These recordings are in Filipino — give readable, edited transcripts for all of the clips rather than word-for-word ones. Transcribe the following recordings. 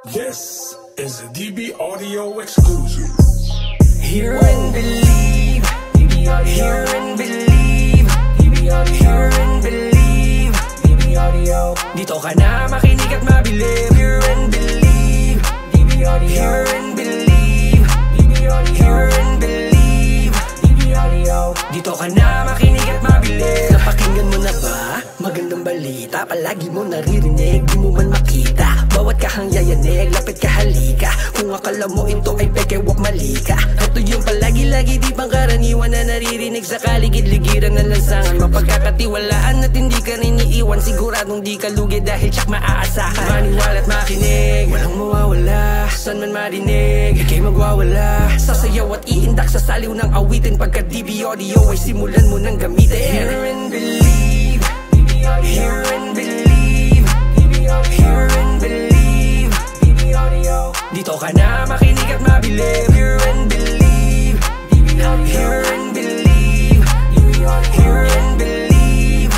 This is a DB Audio exclusive. Hear and believe, hear and believe, hear and believe, dito ka na makinig at mabilib. Hear and believe, hear and believe, hear and believe, dito ka na makinig at mabilib. Napakinggan mo na ba? Magandang balita, palagi mo naririnig, di mo man makita. Bawat kahang yayanig, lapit ka halika. Kung akala mo ito ay peke, wag mali ka. Ito yung palagi-lagi di pangkaraniwan na naririnig sa kaligid-ligiran ng lansangan. Mapagkakatiwalaan at hindi ka rin iiwan, siguradong di ka lugi dahil tsak maaasahan. Maniwala at makinig, walang mawawala, saan man marinig, ika'y magwawala. Sasayaw at iindak sa saliw ng awitin, pagka DB Audio ay simulan mo nang gamitin. Hear and believe, hear and believe, hear and believe, dito ka na makinig at mabilib. Hear and believe, hear and believe, hear and believe,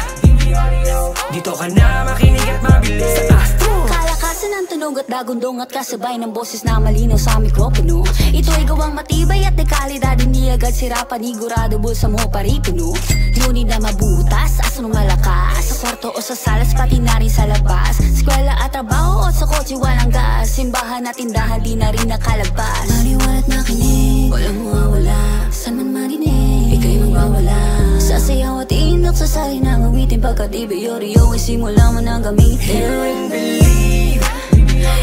dito ka na makinig at mabilib. Sa Astro kalakasan ng tunog at dagundong at kasabay ng boses na malinaw sa mikropono. Ito ay gawang matibay at dekalidad, hindi agad sira, panigurado bulsa mo paripuno. Ngunit na mabutas, aso nung malakas, sa kwarto o sa salas, pati na rin sa labas. Eskwela at trabaho o sa kotse walang gas, simbahan at tindahan di na rin nakalagpas. Maniwala at makinig, walang mawawala, saan man marinig, ika'y magwawala. Sasayaw at iindak sa sali ng awitin, pagka DB Audio ay simula mo nang gamitin. Hear and believe,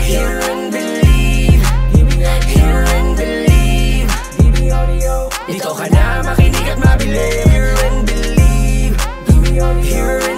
hear and believe, hear and believe, dito ka na makinig at mabilib. Hear and believe, hear and